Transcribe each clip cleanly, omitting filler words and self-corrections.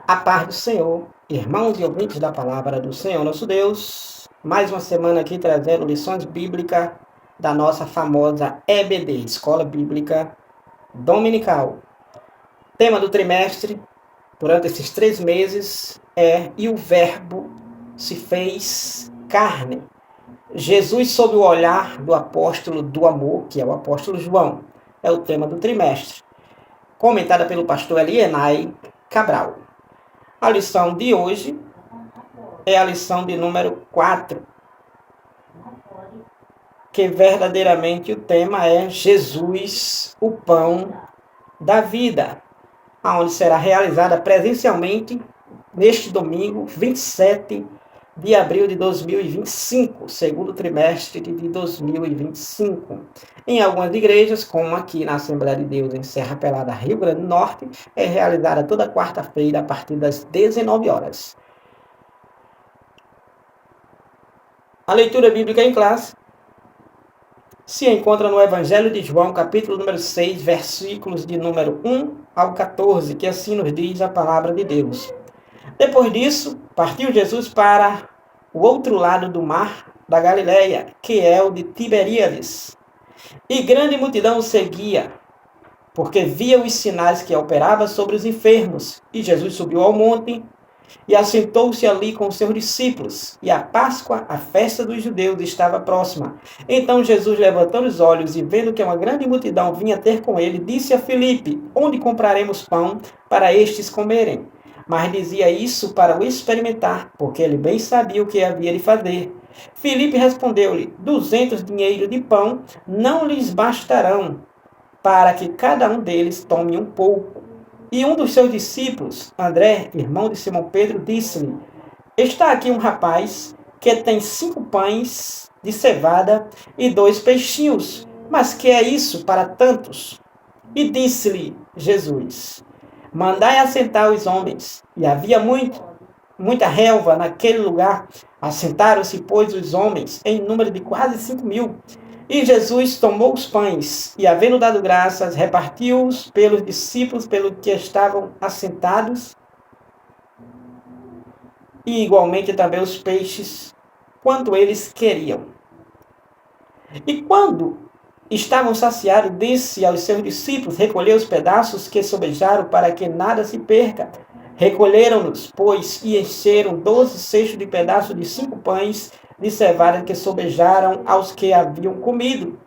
A paz do Senhor, irmãos e ouvintes da palavra do Senhor nosso Deus, mais uma semana aqui trazendo lições bíblicas da nossa famosa EBD, Escola Bíblica Dominical. Tema do trimestre, durante esses 3 meses, é "E o Verbo se fez carne". Jesus sob o olhar do apóstolo do amor, que é o apóstolo João, é o tema do trimestre, comentada pelo pastor Elienay Cabral. A lição de hoje é a lição de número 4, que verdadeiramente o tema é Jesus, o pão da vida, onde será realizada presencialmente neste domingo, 27 de abril de 2025, segundo trimestre de 2025. Em algumas igrejas, como aqui na Assembleia de Deus em Serra Pelada, Rio Grande do Norte, é realizada toda quarta-feira a partir das 19 horas. A leitura bíblica em classe se encontra no Evangelho de João, capítulo número 6, versículos de número 1 ao 14, que assim nos diz a palavra de Deus. Depois disso, partiu Jesus para o outro lado do mar da Galileia, que é o de Tiberíades. E grande multidão o seguia, porque via os sinais que operava sobre os enfermos. E Jesus subiu ao monte e assentou-se ali com os seus discípulos. E a Páscoa, a festa dos judeus, estava próxima. Então Jesus, levantando os olhos e vendo que uma grande multidão vinha ter com ele, disse a Filipe: "Onde compraremos pão para estes comerem?" Mas dizia isso para o experimentar, porque ele bem sabia o que havia de fazer. Filipe respondeu-lhe: 200 dinheiros de pão não lhes bastarão, para que cada um deles tome um pouco. E um dos seus discípulos, André, irmão de Simão Pedro, disse-lhe: "Está aqui um rapaz que tem 5 pães de cevada e 2 peixinhos, mas que é isso para tantos?" E disse-lhe Jesus: "Mandai assentar os homens." E havia muita relva naquele lugar. Assentaram-se, pois, os homens, em número de quase 5.000. E Jesus tomou os pães, e havendo dado graças, repartiu-os pelos discípulos, pelo que estavam assentados, e igualmente também os peixes, quanto eles queriam. E quando estavam saciados, disse aos seus discípulos: "Recolhei os pedaços que sobejaram, para que nada se perca." Recolheram-nos, pois, e encheram 12 cestos de pedaços de 5 pães de cevada que sobejaram aos que haviam comido.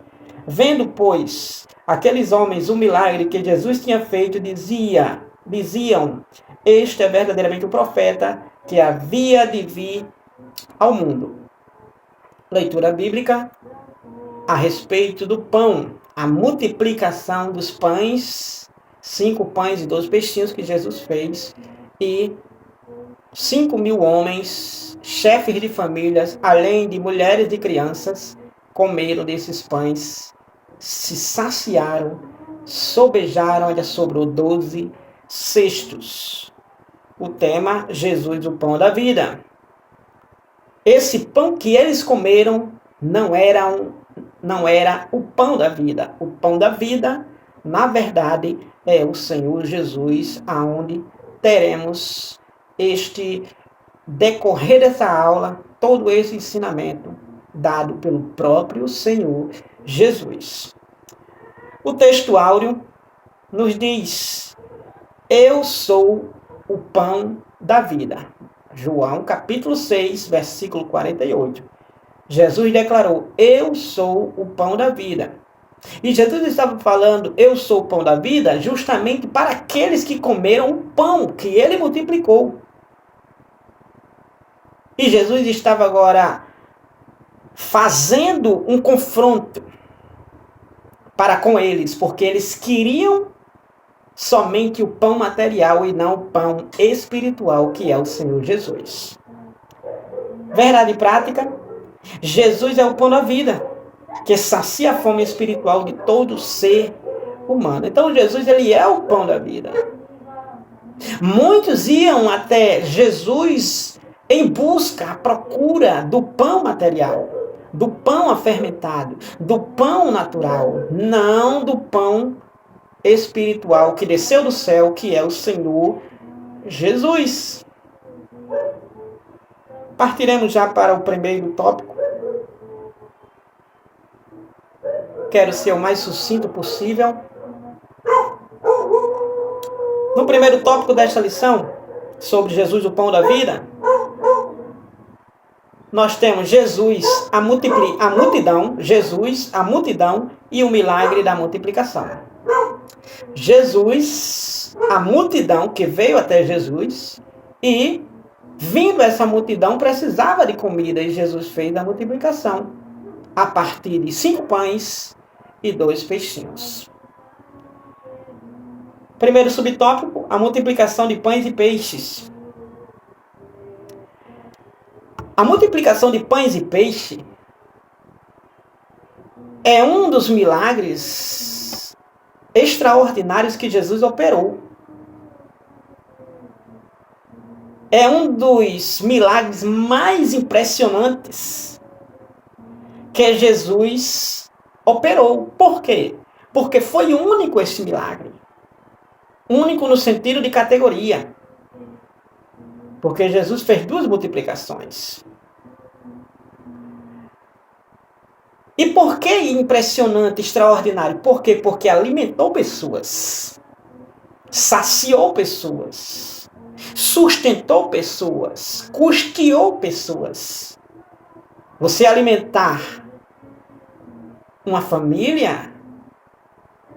Vendo, pois, aqueles homens o milagre que Jesus tinha feito, diziam: "Este é verdadeiramente o profeta que havia de vir ao mundo." Leitura bíblica a respeito do pão, a multiplicação dos pães, 5 pães e 2 peixinhos que Jesus fez, e 5.000 homens, chefes de famílias, além de mulheres e crianças, comeram desses pães, se saciaram, sobejaram, ainda sobrou 12 cestos. O tema: Jesus, o pão da vida. Esse pão que eles comeram não era o pão da vida. O pão da vida, na verdade, é o Senhor Jesus, aonde teremos este decorrer dessa aula, todo esse ensinamento dado pelo próprio Senhor Jesus. O texto áureo nos diz: "Eu sou o pão da vida." João capítulo 6, versículo 48. Jesus declarou: "Eu sou o pão da vida." E Jesus estava falando: "Eu sou o pão da vida", justamente para aqueles que comeram o pão que ele multiplicou. E Jesus estava agora fazendo um confronto para com eles, porque eles queriam somente o pão material e não o pão espiritual, que é o Senhor Jesus. Verdade prática: Jesus é o pão da vida, que sacia a fome espiritual de todo ser humano. Então Jesus, ele é o pão da vida. Muitos iam até Jesus em busca, à procura do pão material, do pão afermentado, do pão natural, não do pão espiritual que desceu do céu, que é o Senhor Jesus. Partiremos já para o primeiro tópico. Quero ser o mais sucinto possível. No primeiro tópico desta lição, sobre Jesus, o pão da vida, nós temos Jesus, a multidão, Jesus, a multidão e o milagre da multiplicação. Jesus, a multidão que veio até Jesus e, vindo essa multidão, precisava de comida e Jesus fez a multiplicação a partir de 5 pães e 2 peixinhos. Primeiro subtópico, a multiplicação de pães e peixes. A multiplicação de pães e peixe é um dos milagres extraordinários que Jesus operou. É um dos milagres mais impressionantes que Jesus operou. Por quê? Porque foi único esse milagre. Único no sentido de categoria. Porque Jesus fez 2 multiplicações. E por que impressionante, extraordinário? Por quê? Porque alimentou pessoas. Saciou pessoas. Sustentou pessoas. Custeou pessoas. Você alimentar uma família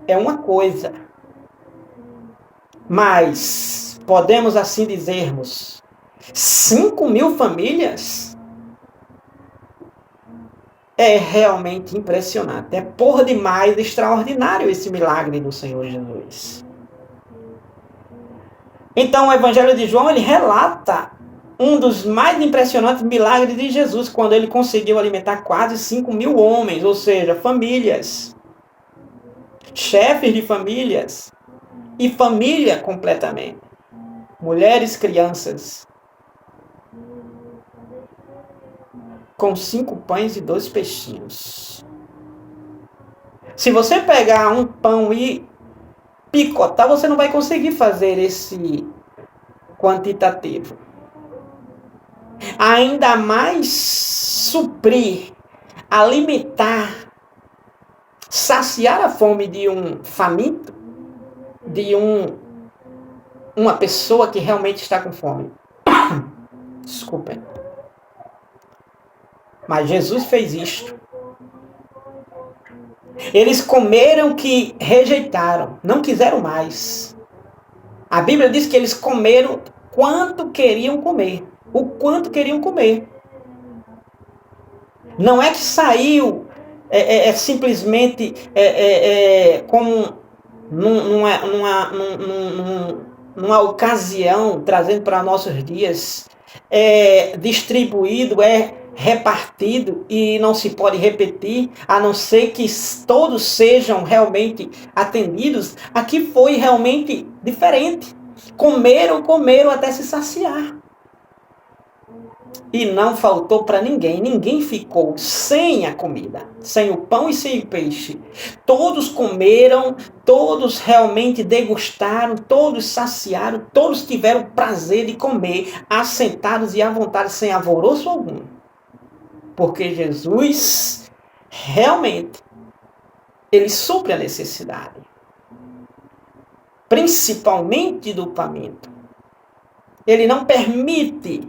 é uma coisa. Mas, podemos assim dizermos, 5.000 famílias é realmente impressionante. É por demais extraordinário esse milagre do Senhor Jesus. Então, o Evangelho de João, ele relata um dos mais impressionantes milagres de Jesus, quando ele conseguiu alimentar quase 5.000 homens, ou seja, famílias, chefes de famílias, e família completamente. Mulheres, crianças. Com 5 pães e 2 peixinhos. Se você pegar um pão e picotar, você não vai conseguir fazer esse quantitativo. Ainda mais suprir, alimentar, saciar a fome de um faminto, de uma pessoa que realmente está com fome. Desculpem. Mas Jesus fez isto. Eles comeram que rejeitaram, não quiseram mais. A Bíblia diz que eles comeram quanto queriam comer. O quanto queriam comer. Não é que saiu simplesmente como numa ocasião, trazendo para nossos dias, distribuído, repartido e não se pode repetir, a não ser que todos sejam realmente atendidos. Aqui foi realmente diferente. Comeram até se saciar. E não faltou para ninguém. Ninguém ficou sem a comida, sem o pão e sem o peixe. Todos comeram, todos realmente degustaram, todos saciaram, todos tiveram prazer de comer, assentados e à vontade, sem alvoroço algum. Porque Jesus, realmente, ele supre a necessidade. Principalmente do faminto. Ele não permite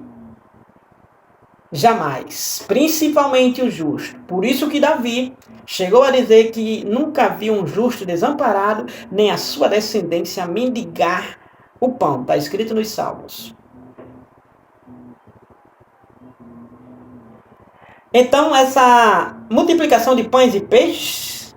jamais, principalmente o justo. Por isso que Davi chegou a dizer que nunca viu um justo desamparado, nem a sua descendência mendigar o pão. Está escrito nos Salmos. Então, essa multiplicação de pães e peixes,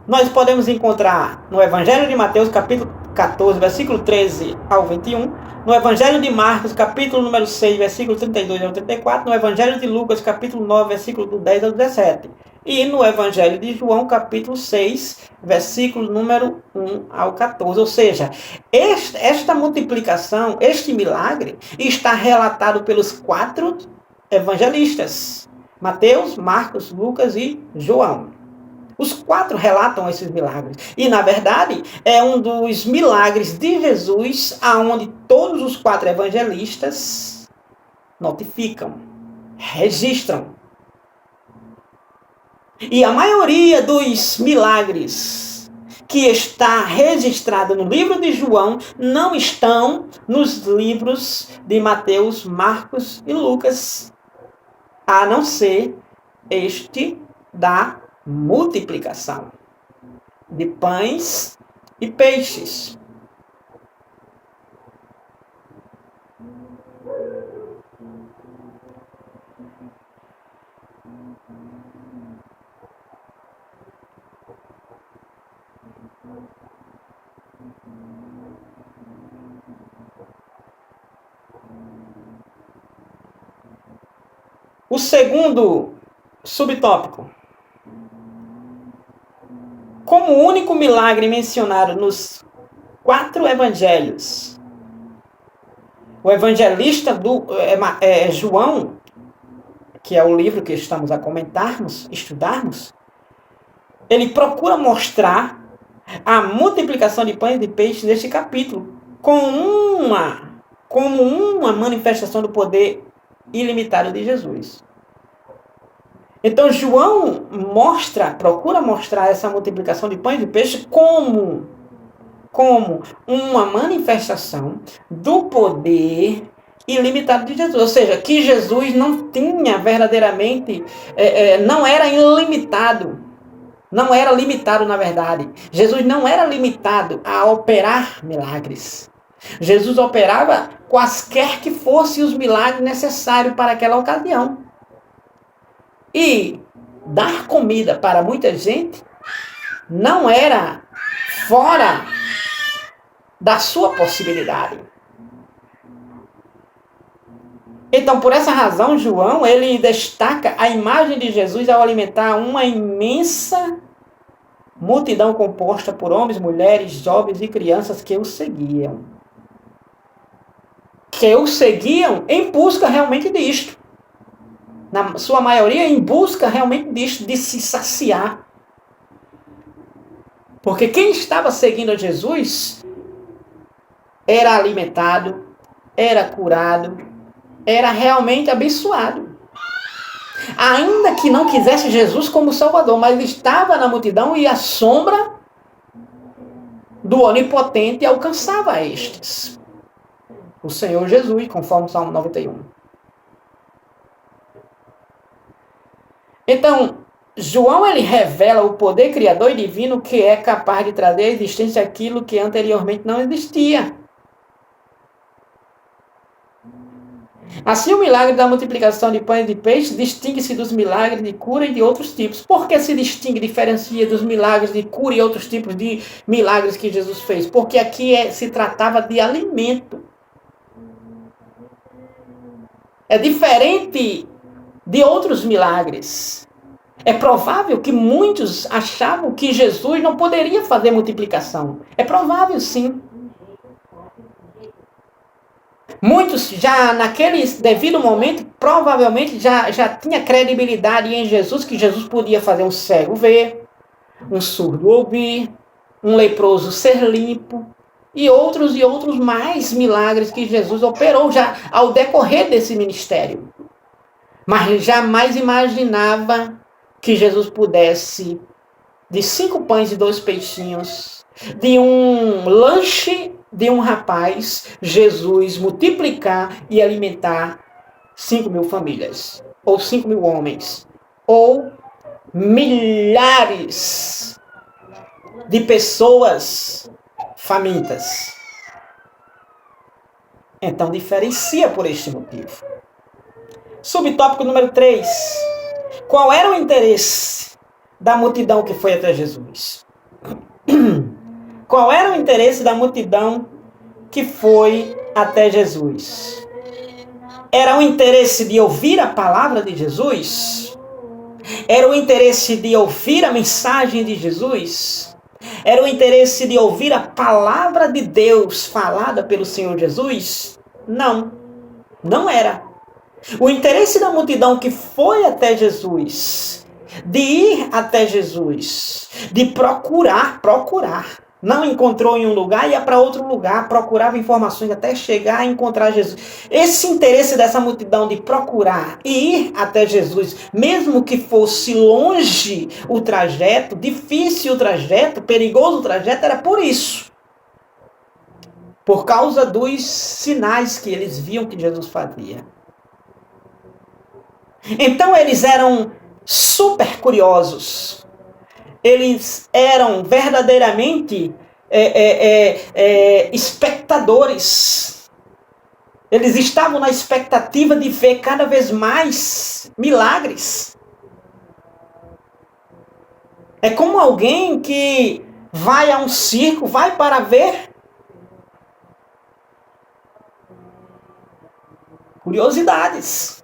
nós podemos encontrar no Evangelho de Mateus, capítulo 14, versículo 13 ao 21, no Evangelho de Marcos, capítulo número 6, versículo 32 ao 34, no Evangelho de Lucas, capítulo 9, versículo do 10 ao 17, e no Evangelho de João, capítulo 6, versículo número 1 ao 14. Ou seja, esta multiplicação, este milagre, está relatado pelos 4 evangelistas: Mateus, Marcos, Lucas e João. Os 4 relatam esses milagres. E, na verdade, é um dos milagres de Jesus aonde todos os 4 evangelistas notificam, registram. E a maioria dos milagres que está registrado no livro de João não estão nos livros de Mateus, Marcos e Lucas, a não ser este da multiplicação de pães e peixes. O segundo subtópico. Como o único milagre mencionado nos 4 evangelhos, o evangelista João, que é o livro que estamos a estudarmos, ele procura mostrar a multiplicação de pães e peixes neste capítulo como uma manifestação do poder ilimitado de Jesus. Então João procura mostrar essa multiplicação de pães e peixes como uma manifestação do poder ilimitado de Jesus. Ou seja, que Jesus não tinha verdadeiramente, não era ilimitado. Não era limitado, na verdade. Jesus não era limitado a operar milagres. Jesus operava quaisquer que fossem os milagres necessários para aquela ocasião. E dar comida para muita gente não era fora da sua possibilidade. Então, por essa razão, João, ele destaca a imagem de Jesus ao alimentar uma imensa multidão composta por homens, mulheres, jovens e crianças que o seguiam. Que o seguiam em busca realmente disto. Na sua maioria, em busca realmente disto, de se saciar. Porque quem estava seguindo a Jesus era alimentado, era curado, era realmente abençoado. Ainda que não quisesse Jesus como Salvador, mas estava na multidão e a sombra do Onipotente alcançava estes. O Senhor Jesus, conforme o Salmo 91. Então, João ele revela o poder criador e divino que é capaz de trazer à existência aquilo que anteriormente não existia. Assim, o milagre da multiplicação de pães e peixes distingue-se dos milagres de cura e de outros tipos. Por que se distingue, diferencia dos milagres de cura e outros tipos de milagres que Jesus fez? Porque aqui se tratava de alimento. É diferente de outros milagres. É provável que muitos achavam que Jesus não poderia fazer multiplicação. É provável, sim. Muitos já naquele devido momento, provavelmente já tinha credibilidade em Jesus, que Jesus podia fazer um cego ver, um surdo ouvir, um leproso ser limpo, e outros mais milagres que Jesus operou já ao decorrer desse ministério. Mas jamais imaginava que Jesus pudesse, de 5 pães e 2 peixinhos, de um lanche de um rapaz, Jesus multiplicar e alimentar 5.000 famílias, ou 5.000 homens, ou milhares de pessoas famintas. Então diferencia por este motivo. Subtópico número 3. Qual era o interesse da multidão que foi até Jesus? Qual era o interesse da multidão que foi até Jesus? Era o interesse de ouvir a palavra de Jesus? Era o interesse de ouvir a mensagem de Jesus? Era o interesse de ouvir a palavra de Deus falada pelo Senhor Jesus? Não, não era. O interesse da multidão que foi até Jesus de ir até Jesus, de procurar. Não encontrou em um lugar, ia para outro lugar, procurava informações até chegar a encontrar Jesus. Esse interesse dessa multidão de procurar e ir até Jesus, mesmo que fosse longe o trajeto, difícil o trajeto, perigoso o trajeto, era por isso. Por causa dos sinais que eles viam que Jesus fazia. Então eles eram super curiosos. Eles eram verdadeiramente espectadores. Eles estavam na expectativa de ver cada vez mais milagres. É como alguém que vai a um circo, vai para ver curiosidades,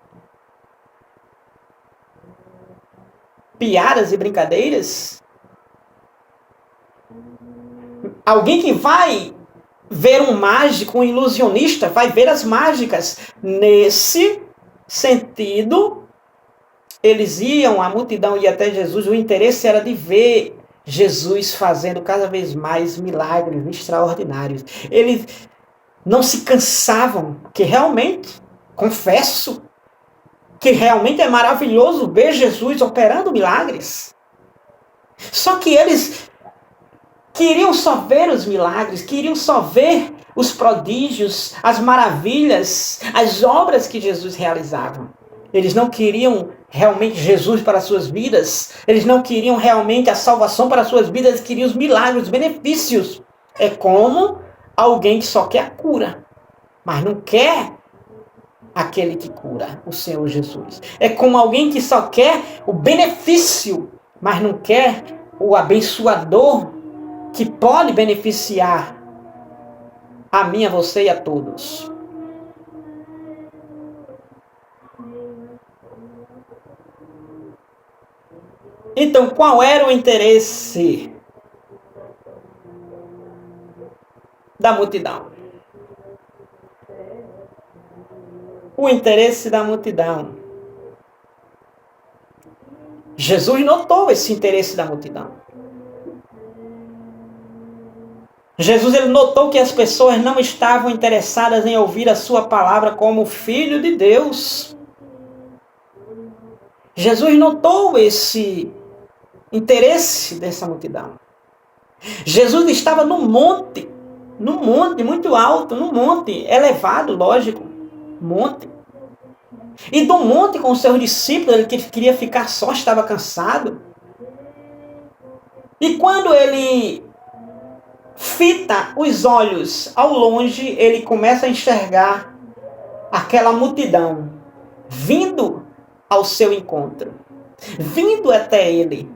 piadas e brincadeiras. Alguém que vai ver um mágico, um ilusionista, vai ver as mágicas. Nesse sentido, eles iam, a multidão ia até Jesus, o interesse era de ver Jesus fazendo cada vez mais milagres extraordinários. Eles não se cansavam, que realmente, confesso, que realmente é maravilhoso ver Jesus operando milagres. Só que eles queriam só ver os milagres, queriam só ver os prodígios, as maravilhas, as obras que Jesus realizava. Eles não queriam realmente Jesus para as suas vidas, eles não queriam realmente a salvação para as suas vidas, eles queriam os milagres, os benefícios. É como alguém que só quer a cura, mas não quer aquele que cura, o Senhor Jesus. É como alguém que só quer o benefício, mas não quer o abençoador, que pode beneficiar a mim, a você e a todos. Então, qual era o interesse da multidão? O interesse da multidão. Jesus notou esse interesse da multidão. Jesus ele notou que as pessoas não estavam interessadas em ouvir a sua palavra como Filho de Deus. Jesus notou esse interesse dessa multidão. Jesus estava num monte muito alto, num monte elevado, lógico, monte. E do monte com os seus discípulos, ele queria ficar só, estava cansado. E quando ele fita os olhos ao longe, ele começa a enxergar aquela multidão vindo ao seu encontro, vindo até ele.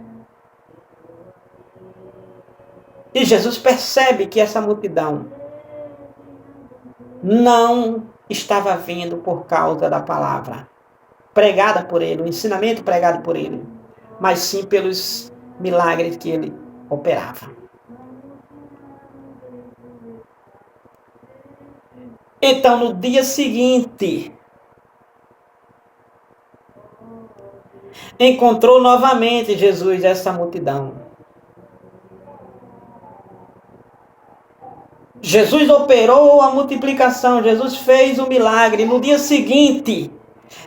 E Jesus percebe que essa multidão não estava vindo por causa da palavra pregada por ele, o ensinamento pregado por ele, mas sim pelos milagres que ele operava. Então, no dia seguinte, encontrou novamente Jesus essa multidão. Jesus operou a multiplicação, Jesus fez o milagre. No dia seguinte,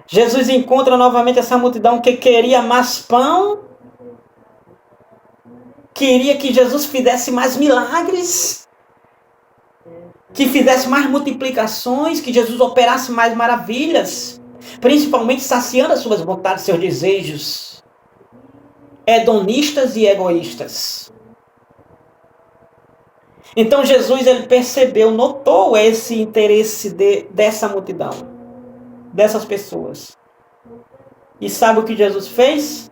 Jesus encontra novamente essa multidão que queria mais pão, queria que Jesus fizesse mais milagres, que fizesse mais multiplicações, que Jesus operasse mais maravilhas, principalmente saciando as suas vontades, seus desejos hedonistas e egoístas. Então Jesus ele percebeu, notou esse interesse dessa multidão, dessas pessoas. E sabe o que Jesus fez?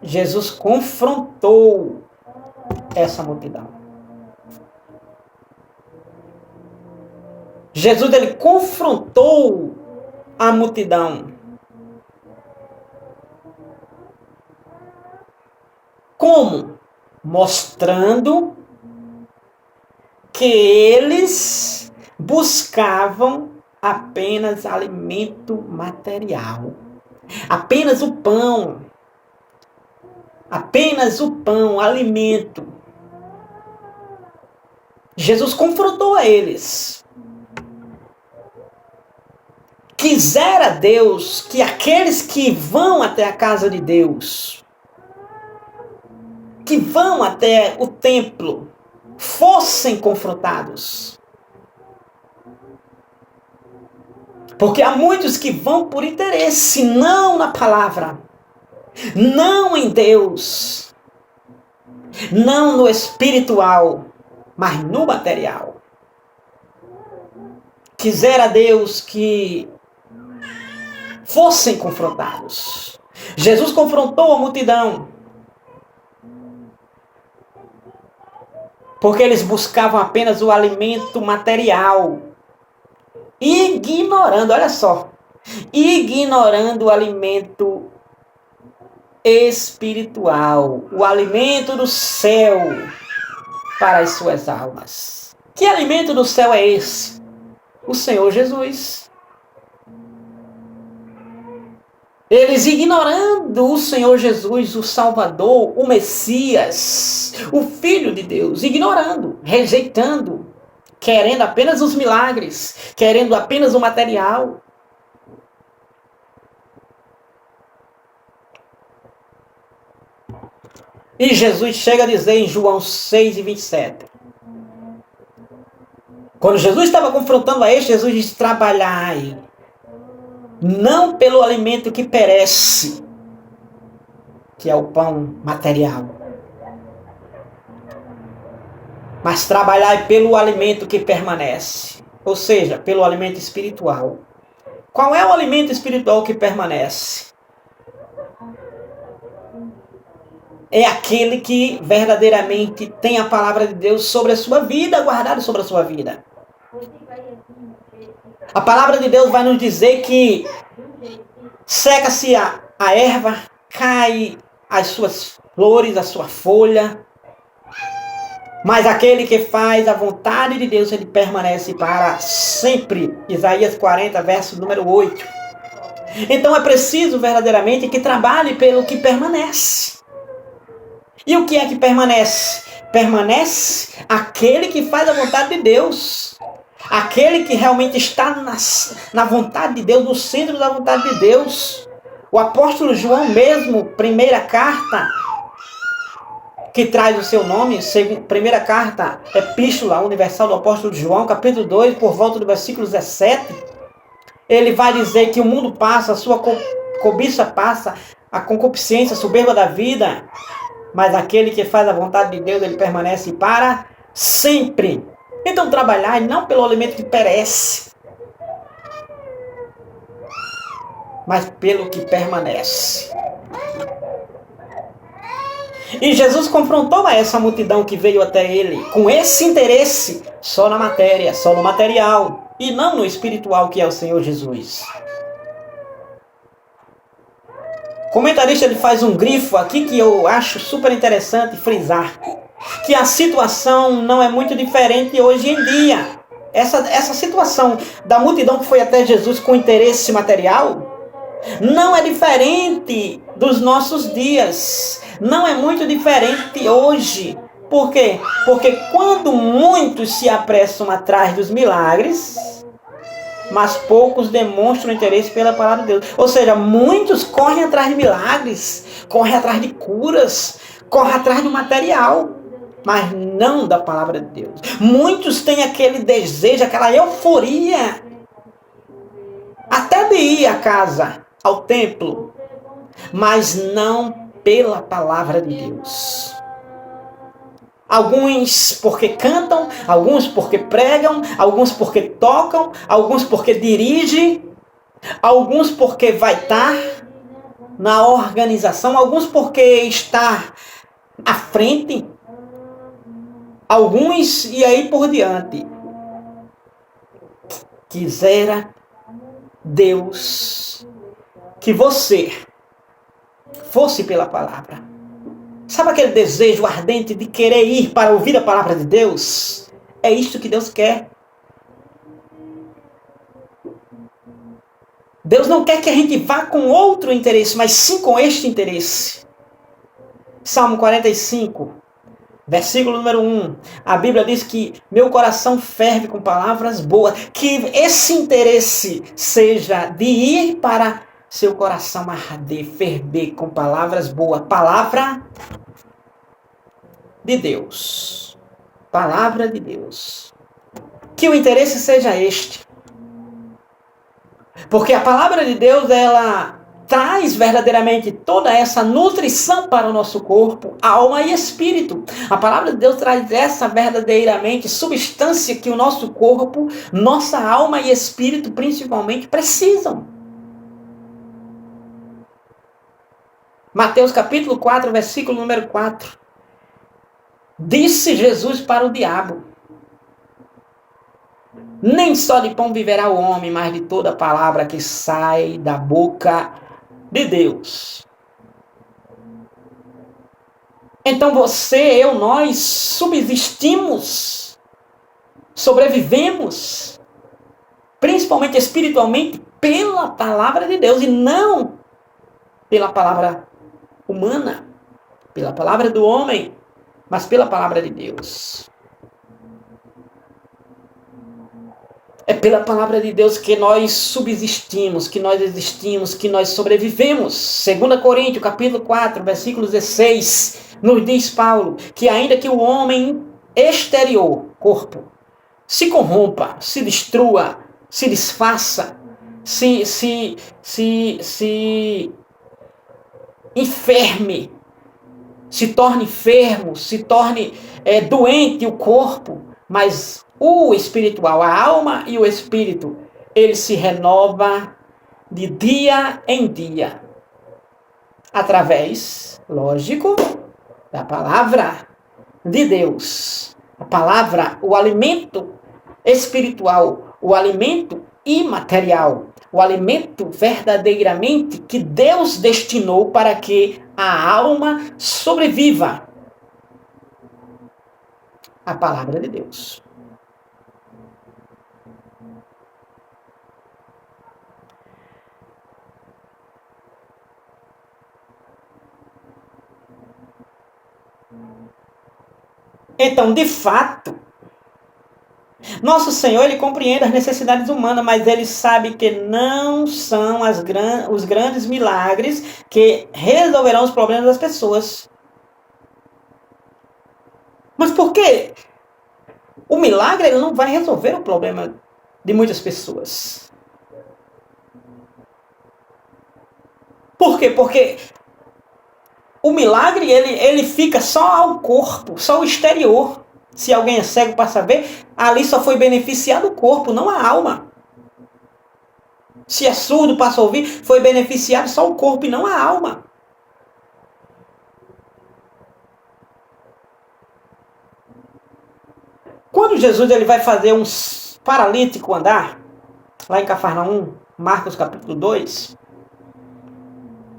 Jesus confrontou essa multidão. Jesus ele confrontou a multidão. Como? Mostrando que eles buscavam apenas alimento material. Apenas o pão. Apenas o pão, o alimento. Jesus confrontou a eles. Quisera Deus que aqueles que vão até a casa de Deus, que vão até o templo, fossem confrontados. Porque há muitos que vão por interesse, não na palavra, não em Deus, não no espiritual, mas no material. Quisera Deus que fossem confrontados. Jesus confrontou a multidão, porque eles buscavam apenas o alimento material, ignorando, olha só, ignorando o alimento espiritual, o alimento do céu para as suas almas. Que alimento do céu é esse? O Senhor Jesus. Eles ignorando o Senhor Jesus, o Salvador, o Messias, o Filho de Deus, ignorando, rejeitando, querendo apenas os milagres, querendo apenas o material. E Jesus chega a dizer em João 6:27. Quando Jesus estava confrontando a eles, Jesus diz: trabalhai, não pelo alimento que perece, que é o pão material, mas trabalhai pelo alimento que permanece, ou seja, pelo alimento espiritual. Qual é o alimento espiritual que permanece? É aquele que verdadeiramente tem a palavra de Deus sobre a sua vida, guardado sobre a sua vida. A palavra de Deus vai nos dizer que seca-se a erva, cai as suas flores, a sua folha, mas aquele que faz a vontade de Deus, ele permanece para sempre. Isaías 40, verso número 8. Então é preciso verdadeiramente que trabalhe pelo que permanece. E o que é que permanece? Permanece aquele que faz a vontade de Deus. Aquele que realmente está na vontade de Deus, no centro da vontade de Deus. O apóstolo João mesmo, primeira carta, que traz o seu nome, primeira carta, Epístola Universal do apóstolo João, capítulo 2, por volta do versículo 17, ele vai dizer que o mundo passa, a sua cobiça passa, a concupiscência, a soberba da vida, mas aquele que faz a vontade de Deus, ele permanece para sempre. Então trabalhar não pelo alimento que perece, mas pelo que permanece. E Jesus confrontou a essa multidão que veio até ele com esse interesse só na matéria, só no material, e não no espiritual, que é o Senhor Jesus. O comentarista ele faz um grifo aqui que eu acho super interessante frisar, que a situação não é muito diferente hoje em dia. Essa situação da multidão que foi até Jesus com interesse material não é diferente dos nossos dias. Não é muito diferente hoje. Por quê? Porque quando muitos se apressam atrás dos milagres, mas poucos demonstram interesse pela palavra de Deus. Ou seja, muitos correm atrás de milagres, correm atrás de curas, correm atrás do material, mas não da palavra de Deus. Muitos têm aquele desejo, aquela euforia, até de ir à casa, ao templo, mas não pela palavra de Deus. Alguns porque cantam, alguns porque pregam, alguns porque tocam, alguns porque dirigem, alguns porque vai estar na organização, alguns porque está à frente, alguns e aí por diante. Quisera Deus que você fosse pela palavra. Sabe aquele desejo ardente de querer ir para ouvir a palavra de Deus? É isto que Deus quer. Deus não quer que a gente vá com outro interesse, mas sim com este interesse. Salmo 45, versículo número 1. A Bíblia diz que meu coração ferve com palavras boas. Que esse interesse seja de ir para seu coração arder, ferver com palavras boas. Palavra de Deus. Palavra de Deus. Que o interesse seja este. Porque a palavra de Deus, ela traz verdadeiramente toda essa nutrição para o nosso corpo, alma e espírito. A palavra de Deus traz essa verdadeiramente substância que o nosso corpo, nossa alma e espírito principalmente precisam. Mateus capítulo 4, versículo número 4. Disse Jesus para o diabo: nem só de pão viverá o homem, mas de toda palavra que sai da boca de Deus. Então você, eu, nós subsistimos, sobrevivemos, principalmente espiritualmente, pela palavra de Deus e não pela palavra humana, pela palavra do homem, mas pela palavra de Deus. É pela palavra de Deus que nós subsistimos, que nós existimos, que nós sobrevivemos. 2 Coríntios, capítulo 4, versículo 16, nos diz Paulo que ainda que o homem exterior, corpo, se corrompa, se destrua, se desfaça, se enferme, se torne enfermo, se torne doente o corpo, mas o espiritual, a alma e o espírito, ele se renova de dia em dia. Através, lógico, da palavra de Deus. A palavra, o alimento espiritual, o alimento imaterial, o alimento verdadeiramente que Deus destinou para que a alma sobreviva. A palavra de Deus. Então, de fato, nosso Senhor, ele compreende as necessidades humanas, mas ele sabe que não são os grandes milagres que resolverão os problemas das pessoas. Mas por quê? O milagre ele não vai resolver o problema de muitas pessoas. Por quê? Porque o milagre ele fica só ao corpo, só o exterior. Se alguém é cego para saber, ali só foi beneficiado o corpo, não a alma. Se é surdo para ouvir, foi beneficiado só o corpo e não a alma. Quando Jesus ele vai fazer um paralítico andar, lá em Cafarnaum, Marcos capítulo 2,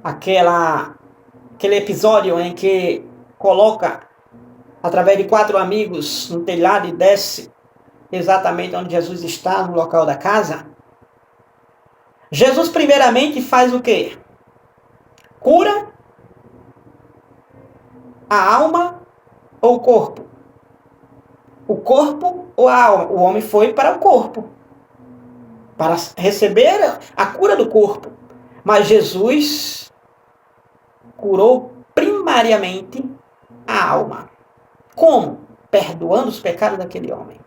aquele episódio em que coloca, através de 4 amigos, no telhado e desce exatamente onde Jesus está, no local da casa, Jesus primeiramente faz o quê? Cura a alma ou o corpo? O corpo ou a alma? O homem foi para o corpo, para receber a cura do corpo. Mas Jesus curou primariamente a alma. Como? Perdoando os pecados daquele homem.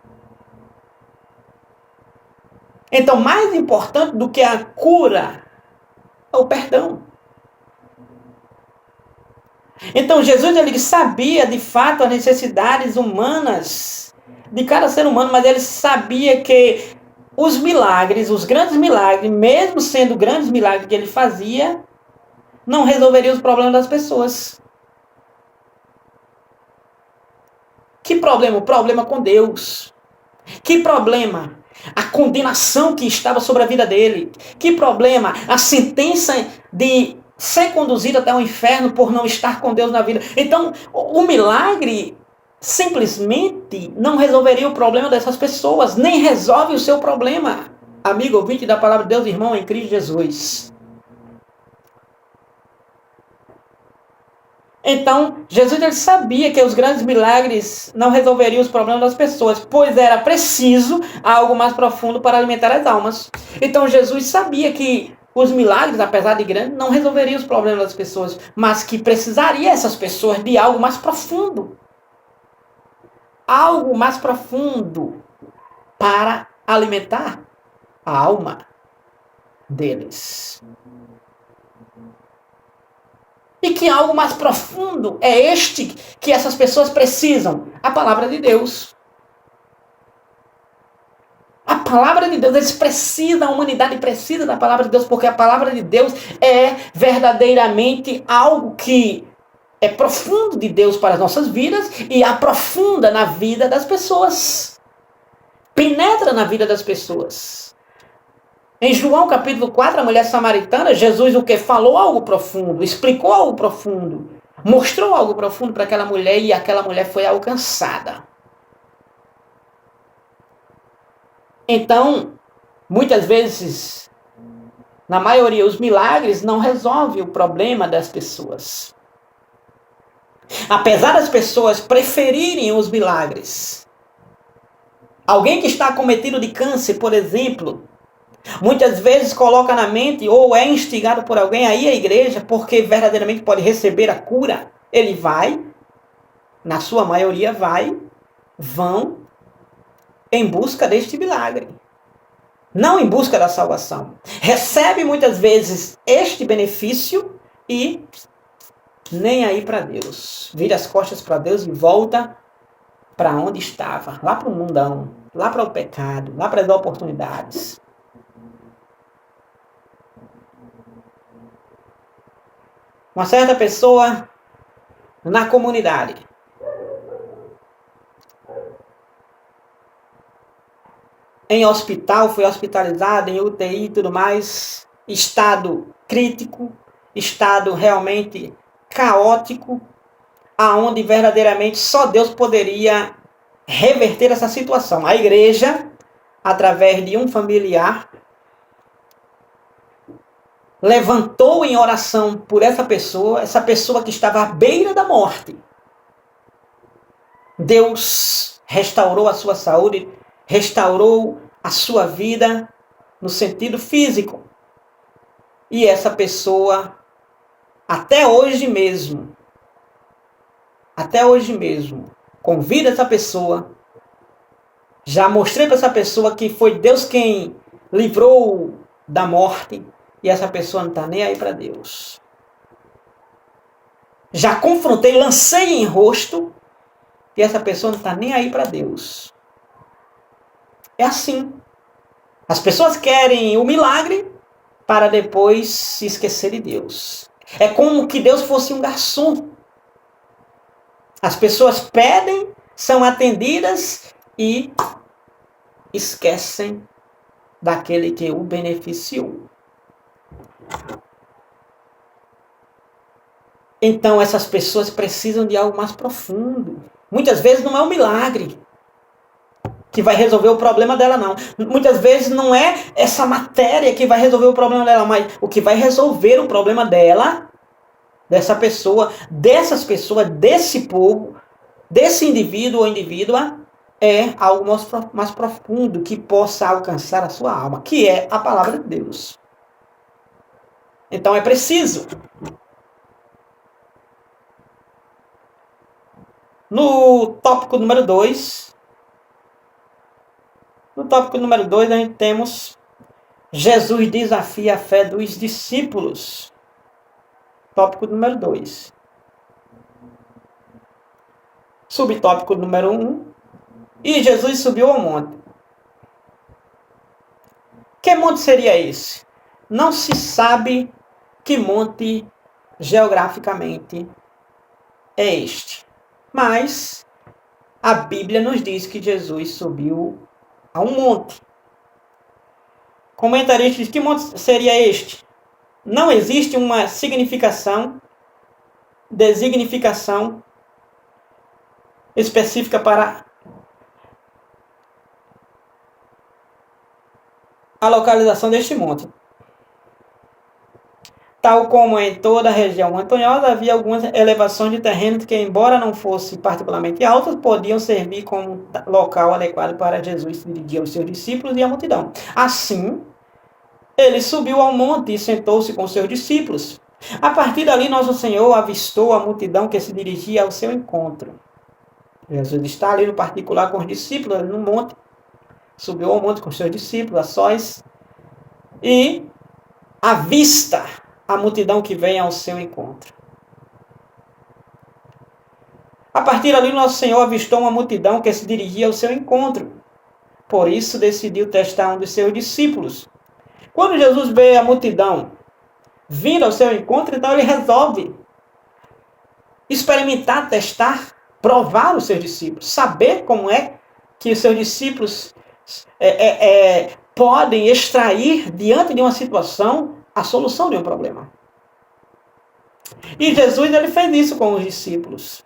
Então, mais importante do que a cura é o perdão. Então, Jesus ele sabia de fato as necessidades humanas de cada ser humano, mas ele sabia que os milagres, os grandes milagres, mesmo sendo grandes milagres que ele fazia, não resolveriam os problemas das pessoas. Que problema? O problema com Deus. Que problema? A condenação que estava sobre a vida dele. Que problema? A sentença de ser conduzido até o inferno por não estar com Deus na vida. Então, o milagre simplesmente não resolveria o problema dessas pessoas, nem resolve o seu problema. amigo ouvinte da palavra de Deus, irmão em Cristo Jesus. Então, Jesus ele sabia que os grandes milagres não resolveriam os problemas das pessoas, pois era preciso algo mais profundo para alimentar as almas. Então, Jesus sabia que os milagres, apesar de grandes, não resolveriam os problemas das pessoas, mas que precisaria essas pessoas de algo mais profundo. Algo mais profundo para alimentar a alma deles. E que algo mais profundo é este que essas pessoas precisam? A palavra de Deus. A palavra de Deus, eles precisam, a humanidade precisa da palavra de Deus, porque a palavra de Deus é verdadeiramente algo que é profundo de Deus para as nossas vidas e aprofunda na vida das pessoas. Penetra na vida das pessoas. Em João capítulo 4, a mulher samaritana, Jesus o que? Falou algo profundo, explicou algo profundo, mostrou algo profundo para aquela mulher e aquela mulher foi alcançada. Então, muitas vezes, na maioria, os milagres não resolvem o problema das pessoas. Apesar das pessoas preferirem os milagres. Alguém que está acometido de câncer, por exemplo, muitas vezes coloca na mente ou é instigado por alguém a ir à igreja porque verdadeiramente pode receber a cura. Ele vai, na sua maioria vão em busca deste milagre. Não em busca da salvação. Recebe muitas vezes este benefício e nem aí para Deus. Vira as costas para Deus e volta para onde estava. Lá para o mundão, lá para o pecado, lá para as oportunidades. Uma certa pessoa na comunidade em hospital, foi hospitalizada em UTI e tudo mais, estado crítico, estado realmente caótico, aonde verdadeiramente só Deus poderia reverter essa situação. A igreja, através de um familiar, levantou em oração por essa pessoa que estava à beira da morte. Deus restaurou a sua saúde, restaurou a sua vida no sentido físico. E essa pessoa, até hoje mesmo, convida essa pessoa, já mostrei para essa pessoa que foi Deus quem livrou da morte, e essa pessoa não está nem aí para Deus. Já confrontei, lancei em rosto, e essa pessoa não está nem aí para Deus. É assim. As pessoas querem o milagre para depois se esquecer de Deus. É como que Deus fosse um garçom. As pessoas pedem, são atendidas e esquecem daquele que o beneficiou. Então essas pessoas precisam de algo mais profundo. Muitas vezes não é um milagre que vai resolver o problema dela, não. Muitas vezes não é essa matéria que vai resolver o problema dela, mas o que vai resolver o problema dela, dessa pessoa, dessas pessoas, desse povo, desse indivíduo ou indivídua, é algo mais profundo que possa alcançar a sua alma, que é a palavra de Deus. Então é preciso. No tópico número 2, a gente temos Jesus desafia a fé dos discípulos. Tópico número 2. Subtópico número 1. E Jesus subiu ao monte. Que monte seria esse? Não se sabe que monte geograficamente é este. Mas a Bíblia nos diz que Jesus subiu a um monte. Comentarista diz: que monte seria este? Não existe uma designificação específica para a localização deste monte. Tal como em toda a região montanhosa, havia algumas elevações de terreno que, embora não fossem particularmente altas, podiam servir como local adequado para Jesus se dirigir aos seus discípulos e à multidão. Assim, ele subiu ao monte e sentou-se com seus discípulos. A partir dali, Nosso Senhor avistou a multidão que se dirigia ao seu encontro. Jesus está ali no particular com os discípulos, no monte. Subiu ao monte com seus discípulos, a sós, e avista a multidão que vem ao seu encontro. A partir dali, Nosso Senhor avistou uma multidão que se dirigia ao seu encontro. Por isso, decidiu testar um dos seus discípulos. Quando Jesus vê a multidão vindo ao seu encontro, então ele resolve experimentar, testar, provar os seus discípulos. Saber como é que os seus discípulos podem extrair, diante de uma situação, a solução de um problema. E Jesus ele fez isso com os discípulos.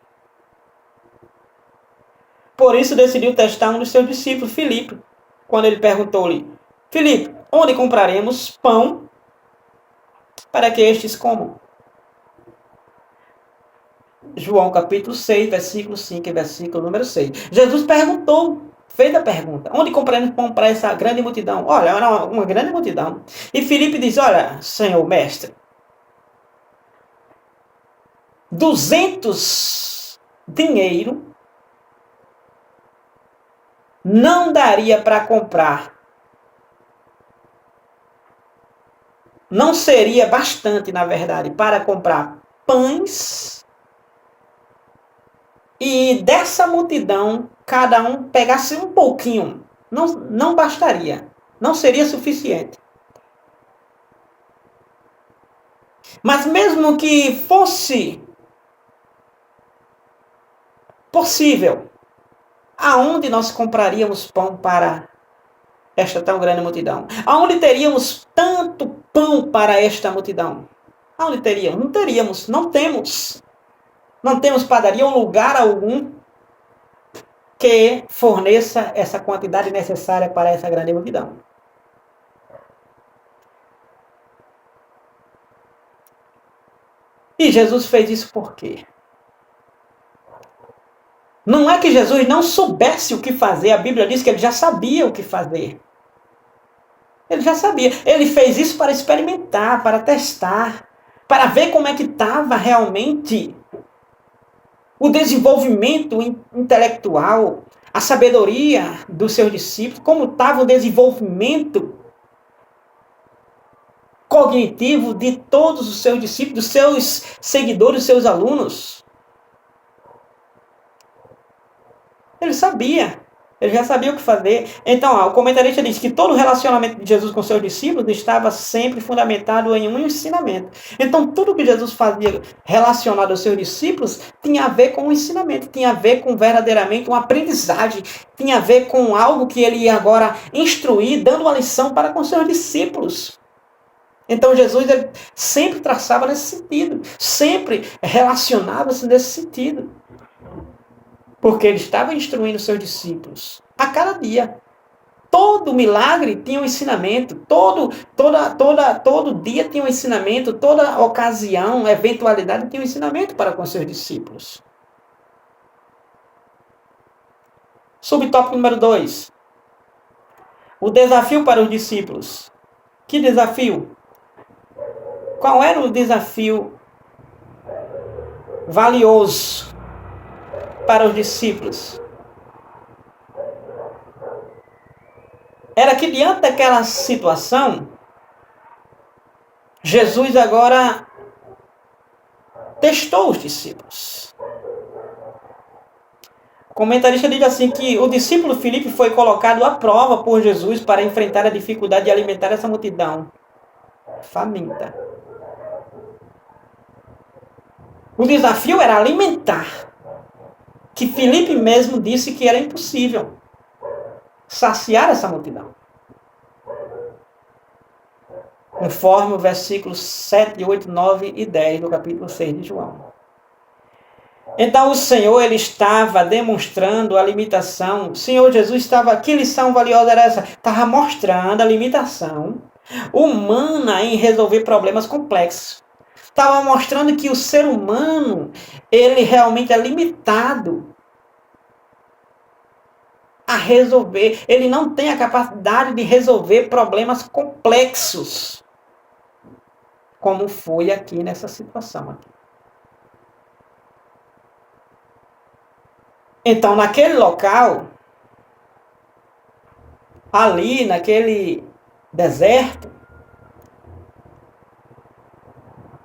Por isso decidiu testar um dos seus discípulos, Filipe, quando ele perguntou-lhe: Filipe, onde compraremos pão para que estes comam? João capítulo 6, versículo 5 e versículo número 6. Jesus perguntou, fez a pergunta: onde compraremos pão para essa grande multidão? Olha, era uma grande multidão. E Filipe diz: olha, Senhor, mestre, 200 dinheiro não daria para comprar. Não seria bastante, na verdade, para comprar pães e dessa multidão, cada um pegasse um pouquinho. Não bastaria. Não seria suficiente. Mas mesmo que fosse possível, aonde nós compraríamos pão para esta tão grande multidão? Aonde teríamos tanto pão para esta multidão? Aonde teríamos? Não teríamos, não temos. Não temos padaria ou lugar algum que forneça essa quantidade necessária para essa grande multidão. E Jesus fez isso por quê? Não é que Jesus não soubesse o que fazer. A Bíblia diz que ele já sabia o que fazer. Ele já sabia. Ele fez isso para experimentar, para testar, para ver como é que estava realmente o desenvolvimento intelectual, a sabedoria dos seus discípulos, como estava o desenvolvimento cognitivo de todos os seus discípulos, dos seus seguidores, dos seus alunos. Ele sabia. Ele já sabia o que fazer. Então, o comentarista diz que todo o relacionamento de Jesus com seus discípulos estava sempre fundamentado em um ensinamento. Então, tudo que Jesus fazia relacionado aos seus discípulos tinha a ver com o ensinamento, tinha a ver com verdadeiramente uma aprendizagem, tinha a ver com algo que ele ia agora instruir, dando uma lição para com seus discípulos. Então, Jesus ele sempre traçava nesse sentido, sempre relacionava-se nesse sentido. Porque ele estava instruindo seus discípulos a cada dia. Todo milagre tinha um ensinamento. Todo dia tinha um ensinamento. Toda ocasião, eventualidade tinha um ensinamento para com seus discípulos. Subtópico número 2. O desafio para os discípulos. Que desafio? Qual era o desafio valioso para os discípulos? Era que diante daquela situação, Jesus agora testou os discípulos. O comentarista diz assim que o discípulo Filipe foi colocado à prova por Jesus para enfrentar a dificuldade de alimentar essa multidão faminta. O desafio era alimentar, que Filipe mesmo disse que era impossível saciar essa multidão. Conforme o versículos 7, 8, 9 e 10 do capítulo 6 de João. Então o Senhor, ele estava demonstrando a limitação. O Senhor Jesus estava, que lição valiosa era essa? Estava mostrando a limitação humana em resolver problemas complexos. Estava mostrando que o ser humano, ele realmente é limitado a resolver. Ele não tem a capacidade de resolver problemas complexos, como foi aqui nessa situação aqui. Então, naquele local, ali naquele deserto,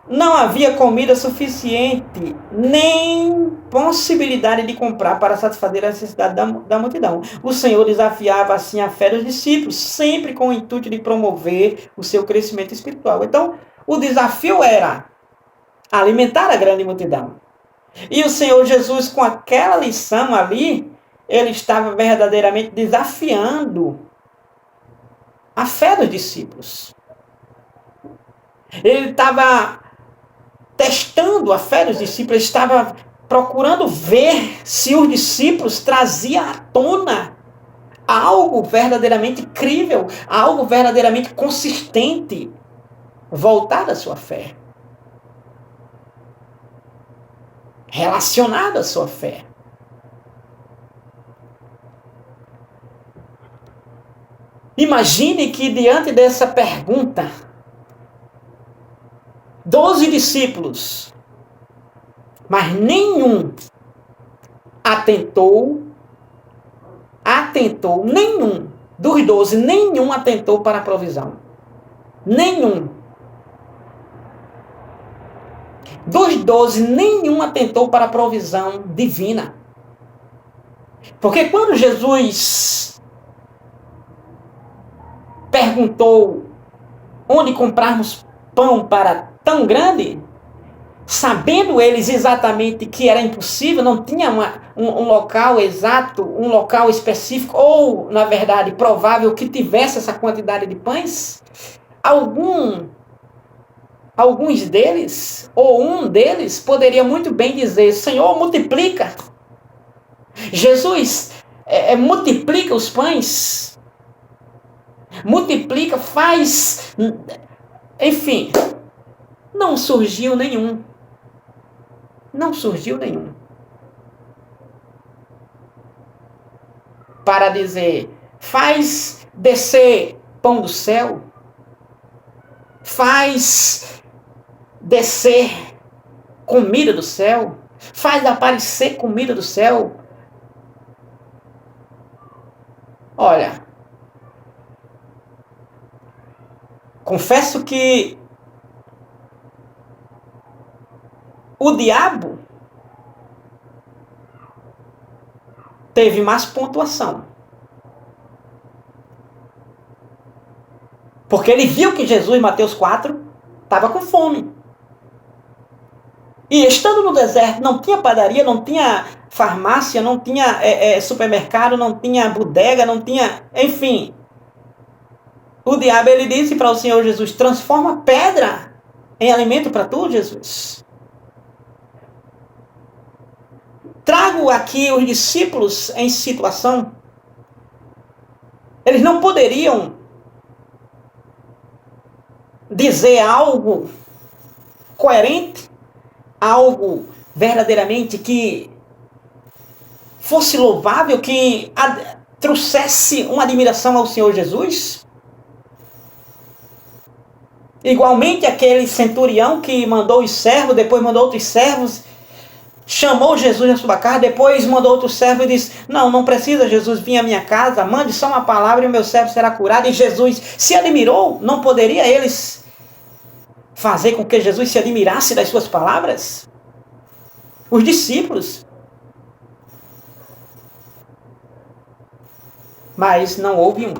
não havia comida suficiente, nem possibilidade de comprar para satisfazer a necessidade da multidão. O Senhor desafiava assim a fé dos discípulos, sempre com o intuito de promover o seu crescimento espiritual. Então, o desafio era alimentar a grande multidão. E o Senhor Jesus, com aquela lição ali, ele estava verdadeiramente desafiando a fé dos discípulos. Ele estava testando a fé dos discípulos, ele estava procurando ver se os discípulos traziam à tona algo verdadeiramente crível, algo verdadeiramente consistente, voltado à sua fé, relacionado à sua fé. Imagine que diante dessa pergunta, 12 discípulos, mas nenhum atentou, nenhum dos 12, nenhum atentou para a provisão. Nenhum. Dos 12, nenhum atentou para a provisão divina. Porque quando Jesus perguntou onde comprarmos pão para tão grande, sabendo eles exatamente que era impossível, não tinha um local exato, um local específico, ou, na verdade, provável que tivesse essa quantidade de pães, alguns deles, ou um deles, poderia muito bem dizer: Senhor, multiplica. Jesus, multiplica os pães. Multiplica, faz. Enfim, não surgiu nenhum. Não surgiu nenhum. Para dizer: faz descer pão do céu. Faz descer comida do céu. Faz aparecer comida do céu. Olha, confesso que o diabo teve mais pontuação. Porque ele viu que Jesus, em Mateus 4, estava com fome. E estando no deserto, não tinha padaria, não tinha farmácia, não tinha supermercado, não tinha bodega, não tinha... Enfim, o diabo, ele disse para o Senhor Jesus: transforma pedra em alimento para tu, Jesus. Trago aqui os discípulos em situação. Eles não poderiam dizer algo coerente, algo verdadeiramente que fosse louvável, que trouxesse uma admiração ao Senhor Jesus. Igualmente aquele centurião que mandou os servos, depois mandou outros servos, chamou Jesus na sua casa, depois mandou outro servo e disse: não precisa, Jesus, vir à minha casa, mande só uma palavra e o meu servo será curado. E Jesus se admirou. Não poderia eles fazer com que Jesus se admirasse das suas palavras? Os discípulos. Mas não houve um.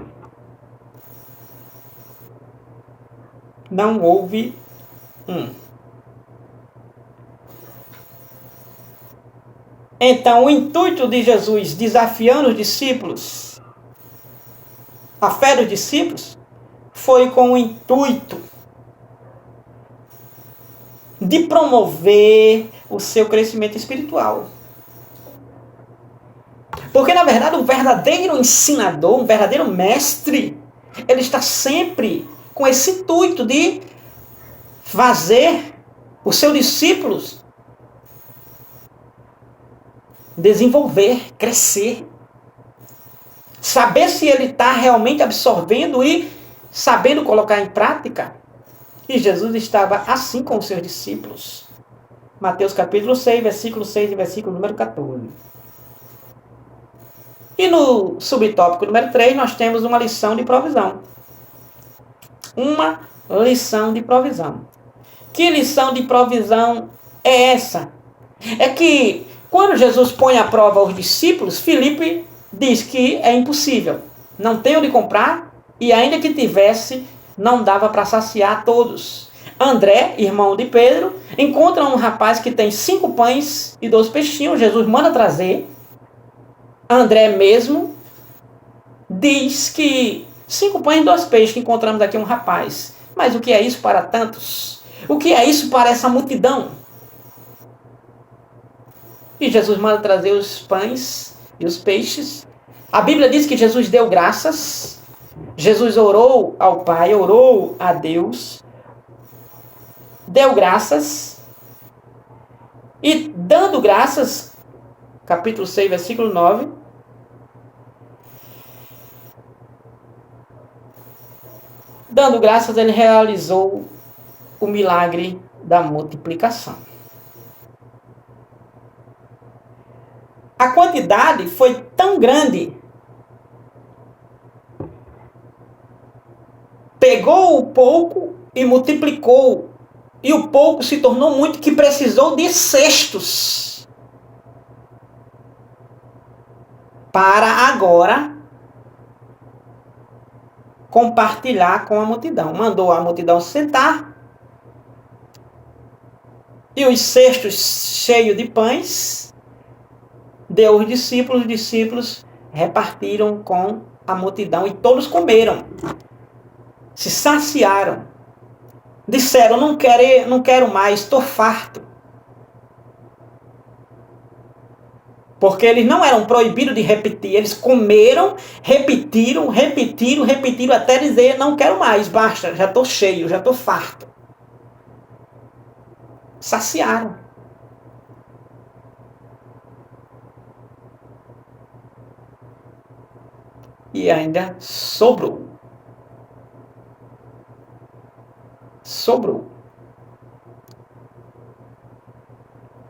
Não houve um. Então, o intuito de Jesus desafiando os discípulos, a fé dos discípulos, foi com o intuito de promover o seu crescimento espiritual. Porque, na verdade, um verdadeiro ensinador, um verdadeiro mestre, ele está sempre com esse intuito de fazer os seus discípulos desenvolver, crescer. Saber se ele está realmente absorvendo e sabendo colocar em prática. E Jesus estava assim com os seus discípulos. Mateus capítulo 6, versículo 6 e versículo número 14. E no subtópico número 3, nós temos uma lição de provisão. Uma lição de provisão. Que lição de provisão é essa? É que quando Jesus põe à prova os discípulos, Filipe diz que é impossível. Não tem onde comprar e ainda que tivesse, não dava para saciar todos. André, irmão de Pedro, encontra um rapaz que tem 5 pães e 2 peixinhos. Jesus manda trazer. André mesmo diz que 5 pães e 2 peixes que encontramos aqui um rapaz. Mas o que é isso para tantos? O que é isso para essa multidão? E Jesus manda trazer os pães e os peixes. A Bíblia diz que Jesus deu graças. Jesus orou ao Pai, orou a Deus. Deu graças. E dando graças, capítulo 6, versículo 9. Dando graças, ele realizou o milagre da multiplicação. A quantidade foi tão grande, pegou o pouco e multiplicou, e o pouco se tornou muito, que precisou de cestos para agora compartilhar com a multidão. Mandou a multidão sentar, e os cestos cheios de pães deu os discípulos repartiram com a multidão e todos comeram. Se saciaram. Disseram, não quero mais, estou farto. Porque eles não eram proibidos de repetir. Eles comeram, repetiram, até dizer, não quero mais, basta, já estou cheio, já estou farto. Saciaram. E ainda sobrou. Sobrou.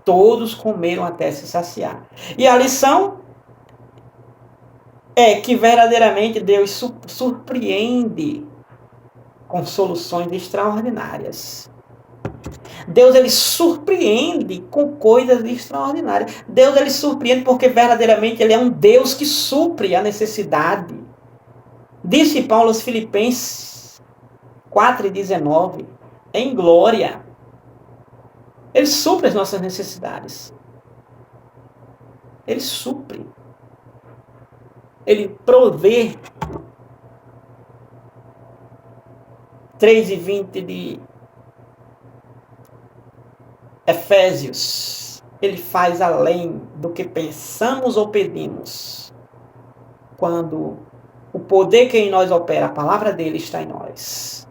Todos comeram até se saciar. E a lição é que verdadeiramente Deus surpreende com soluções extraordinárias. Deus, ele surpreende com coisas extraordinárias. Deus, ele surpreende porque verdadeiramente ele é um Deus que supre a necessidade. Disse Paulo aos Filipenses 4:19, em glória. Ele supre as nossas necessidades. Ele supre. Ele provê. 3:20 de Efésios. Ele faz além do que pensamos ou pedimos. Quando o poder que em nós opera, a palavra dele está em nós.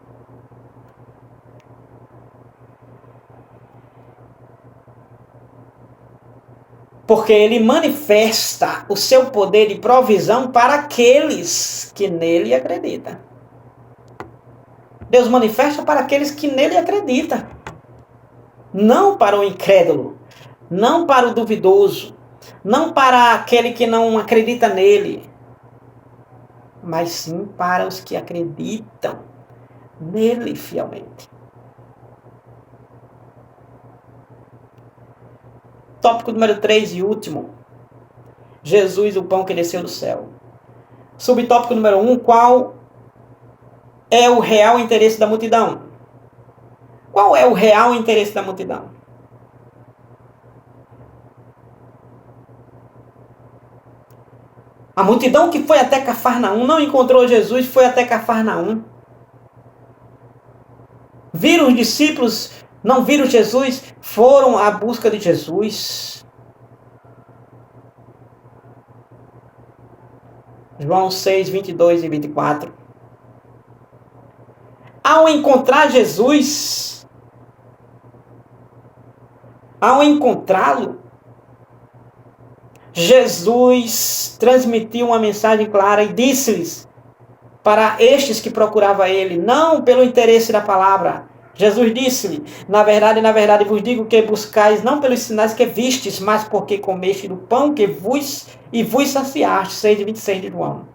Porque ele manifesta o seu poder de provisão para aqueles que nele acreditam. Deus manifesta para aqueles que nele acreditam. Não para o incrédulo, não para o duvidoso, não para aquele que não acredita nele, mas sim para os que acreditam nele fielmente. Tópico número 3 e último. Jesus, o pão que desceu do céu. Subtópico número 1. Qual é o real interesse da multidão? Qual é o real interesse da multidão? A multidão que foi até Cafarnaum não encontrou Jesus, foi até Cafarnaum. Viram os discípulos Não viram Jesus, foram à busca de Jesus. João 6, 22 e 24. Ao encontrar Jesus, ao encontrá-lo, Jesus transmitiu uma mensagem clara e disse-lhes para estes que procuravam ele, não pelo interesse da palavra. Jesus disse-lhe, na verdade vos digo que buscais não pelos sinais que vistes, mas porque comeste do pão que vos saciaste. 6:26 de João.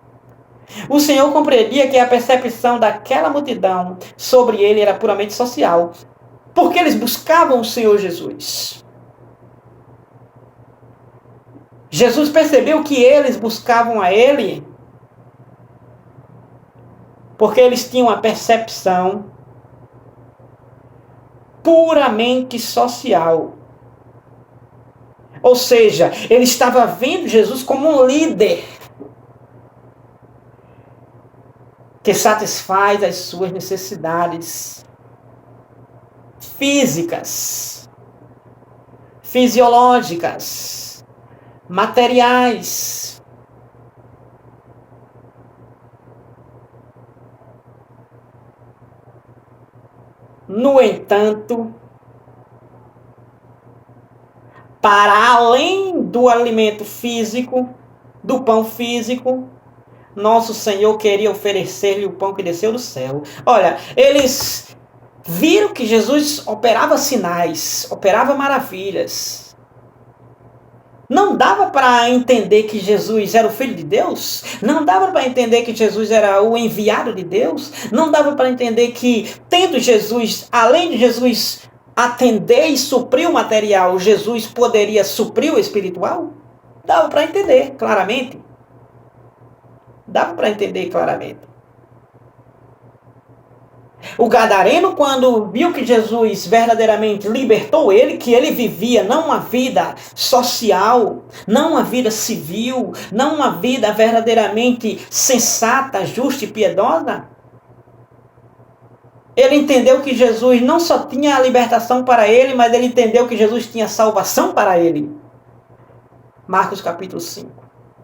O Senhor compreendia que a percepção daquela multidão sobre ele era puramente social, porque eles buscavam o Senhor Jesus. Jesus percebeu que eles buscavam a ele porque eles tinham a percepção puramente social. Ou seja, ele estava vendo Jesus como um líder que satisfaz as suas necessidades físicas, fisiológicas, materiais. No entanto, para além do alimento físico, do pão físico, nosso Senhor queria oferecer-lhe o pão que desceu do céu. Olha, eles viram que Jesus operava sinais, operava maravilhas. Não dava para entender que Jesus era o Filho de Deus? Não dava para entender que Jesus era o enviado de Deus? Não dava para entender que, tendo Jesus, além de Jesus atender e suprir o material, Jesus poderia suprir o espiritual? Dava para entender claramente. Dava para entender claramente. O gadareno, quando viu que Jesus verdadeiramente libertou ele, que ele vivia não uma vida social, não uma vida civil, não uma vida verdadeiramente sensata, justa e piedosa, ele entendeu que Jesus não só tinha a libertação para ele, mas ele entendeu que Jesus tinha salvação para ele. Marcos capítulo 5.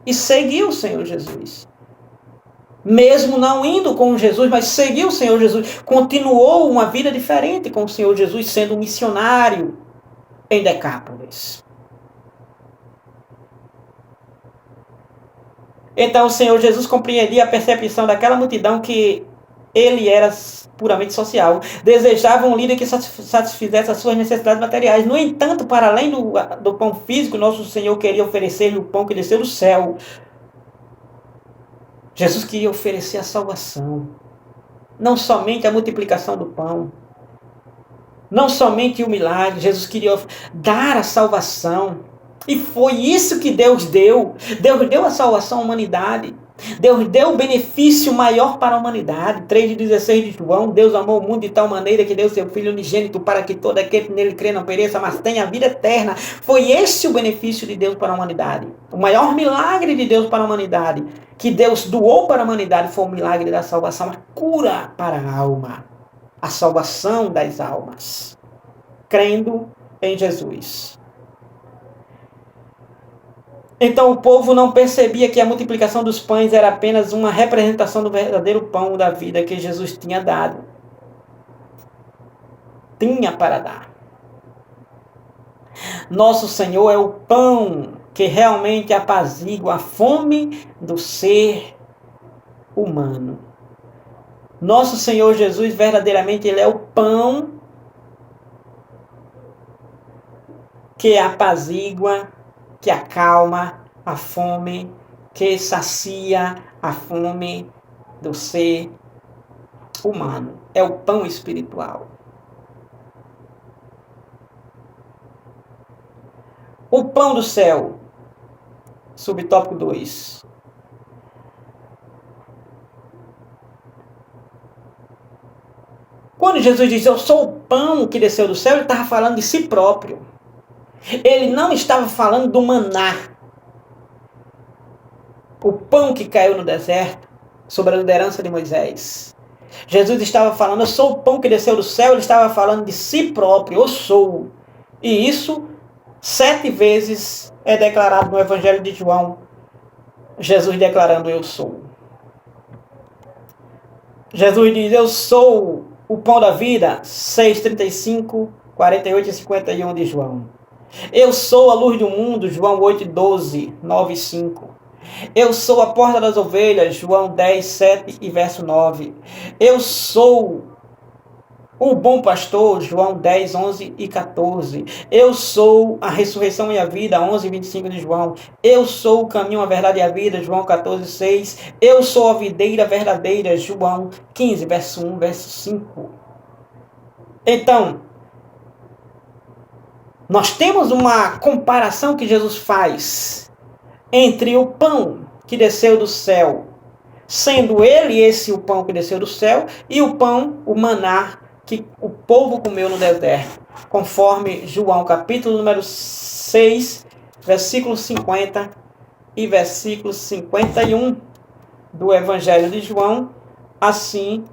E seguiu o Senhor Jesus. Mesmo não indo com Jesus, mas seguiu o Senhor Jesus. Continuou uma vida diferente com o Senhor Jesus, sendo um missionário em Decápolis. Então o Senhor Jesus compreendia a percepção daquela multidão que ele era puramente social. Desejava um líder que satisfizesse as suas necessidades materiais. No entanto, para além do pão físico, nosso Senhor queria oferecer-lhe o pão que desceu do céu. Jesus queria oferecer a salvação. Não somente a multiplicação do pão. Não somente o milagre. Jesus queria dar a salvação. E foi isso que Deus deu. Deus deu a salvação à humanidade. Deus deu o benefício maior para a humanidade. 3:16 de João. Deus amou o mundo de tal maneira que deu seu Filho unigênito para que todo aquele que nele crê não pereça, mas tenha a vida eterna. Foi esse o benefício de Deus para a humanidade. O maior milagre de Deus para a humanidade, que Deus doou para a humanidade, foi o milagre da salvação, a cura para a alma, a salvação das almas, crendo em Jesus. Então o povo não percebia que a multiplicação dos pães era apenas uma representação do verdadeiro pão da vida que Jesus tinha dado. Tinha para dar. Nosso Senhor é o pão que realmente apazigua a fome do ser humano. Nosso Senhor Jesus, verdadeiramente, Ele é o pão que apazigua, que acalma a fome, que sacia a fome do ser humano. É o pão espiritual. O pão do céu. Subtópico 2. Quando Jesus diz, eu sou o pão que desceu do céu, ele estava falando de si próprio. Ele não estava falando do maná. O pão que caiu no deserto, sob a liderança de Moisés. Jesus estava falando, eu sou o pão que desceu do céu, ele estava falando de si próprio, eu sou. E isso 7 vezes é declarado no Evangelho de João, Jesus declarando, eu sou. Jesus diz, eu sou o pão da vida, 6:35, 48 e 51 de João. Eu sou a luz do mundo, João 8:12, 9 e 5. Eu sou a porta das ovelhas, João 10, 7 e verso 9. Eu sou o bom pastor, João 10, 11 e 14. Eu sou a ressurreição e a vida, 11 e 25 de João. Eu sou o caminho, a verdade e a vida, João 14, 6. Eu sou a videira verdadeira, João 15, verso 1, verso 5. Então, nós temos uma comparação que Jesus faz entre o pão que desceu do céu, sendo ele esse o pão que desceu do céu, e o pão, o maná, que o povo comeu no deserto, conforme João capítulo número 6, versículo 50 e versículo 51 do Evangelho de João, assim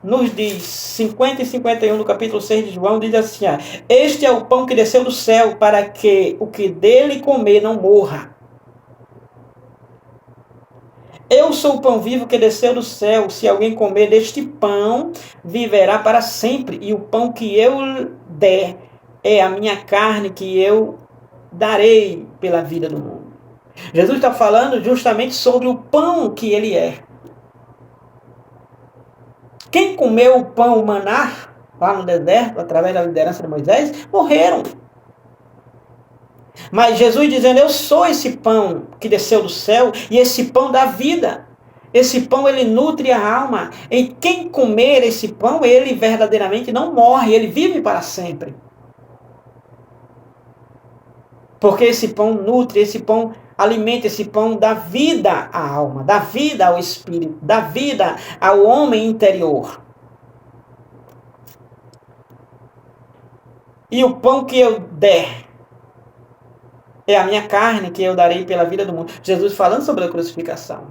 nos diz, 50 e 51 do capítulo 6 de João, diz assim, este é o pão que desceu do céu, para que o que dele comer não morra. Eu sou o pão vivo que desceu do céu. Se alguém comer deste pão, viverá para sempre. E o pão que eu der é a minha carne que eu darei pela vida do mundo. Jesus está falando justamente sobre o pão que ele é. Quem comeu o pão, o maná, lá no deserto, através da liderança de Moisés, morreram. Mas Jesus dizendo, eu sou esse pão que desceu do céu, e esse pão dá vida. Esse pão, ele nutre a alma. E quem comer esse pão, ele verdadeiramente não morre, ele vive para sempre. Porque esse pão nutre, esse pão alimenta, esse pão dá vida à alma, dá vida ao espírito, dá vida ao homem interior. E o pão que eu der é a minha carne que eu darei pela vida do mundo. Jesus falando sobre a crucificação.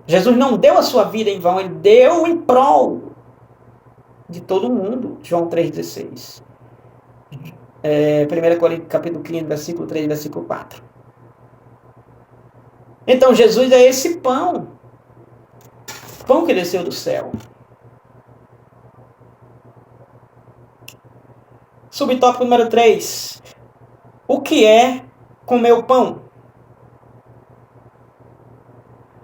Jesus não deu a sua vida em vão, ele deu em prol de todo mundo. João 3,16. 1 Coríntios capítulo 15, versículo 3, versículo 4. Então Jesus é esse pão. Pão que desceu do céu. Subtópico número 3. O que é comer o pão?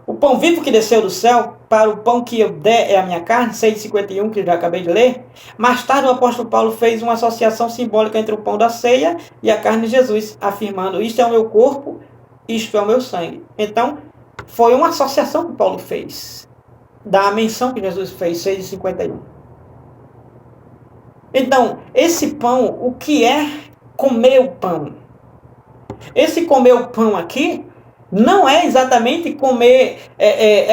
O pão vivo que desceu do céu, para o pão que eu der é a minha carne, 6,51, que eu já acabei de ler. Mais tarde o apóstolo Paulo fez uma associação simbólica entre o pão da ceia e a carne de Jesus, afirmando, isto é o meu corpo, isto é o meu sangue. Então, foi uma associação que Paulo fez, da menção que Jesus fez, 6,51. Então, esse pão, o que é comer o pão? Esse comer o pão aqui não é exatamente comer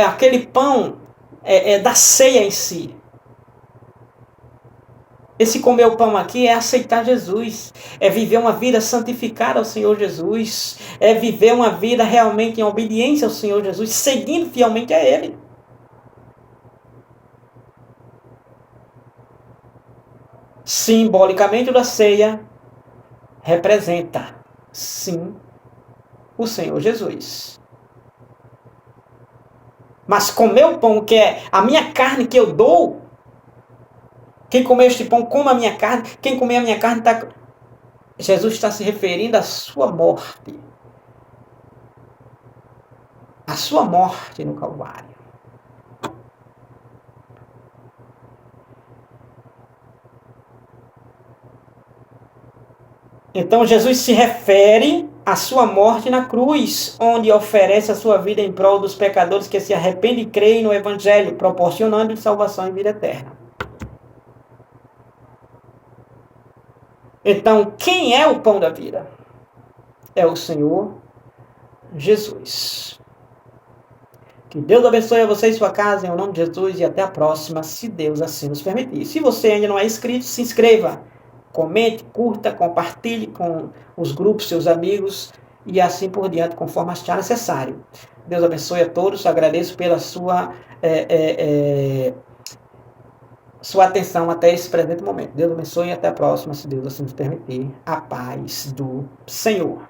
aquele pão da ceia em si. Esse comer o pão aqui é aceitar Jesus, é viver uma vida santificada ao Senhor Jesus, é viver uma vida realmente em obediência ao Senhor Jesus, seguindo fielmente a Ele. Simbolicamente, o da ceia representa, sim, o Senhor Jesus. Mas comer o pão, que é a minha carne que eu dou, quem comer este pão, coma a minha carne, quem comer a minha carne, Jesus está se referindo à sua morte. A sua morte no Calvário. Então Jesus se refere à sua morte na cruz, onde oferece a sua vida em prol dos pecadores que se arrependem e creem no Evangelho, proporcionando salvação e vida eterna. Então, quem é o pão da vida? É o Senhor Jesus. Que Deus abençoe a você e sua casa, em nome de Jesus, e até a próxima, se Deus assim nos permitir. Se você ainda não é inscrito, se inscreva. Comente, curta, compartilhe com os grupos, seus amigos e assim por diante, conforme achar necessário. Deus abençoe a todos, agradeço pela sua sua atenção até esse presente momento. Deus abençoe e até a próxima, se Deus assim nos permitir. A paz do Senhor.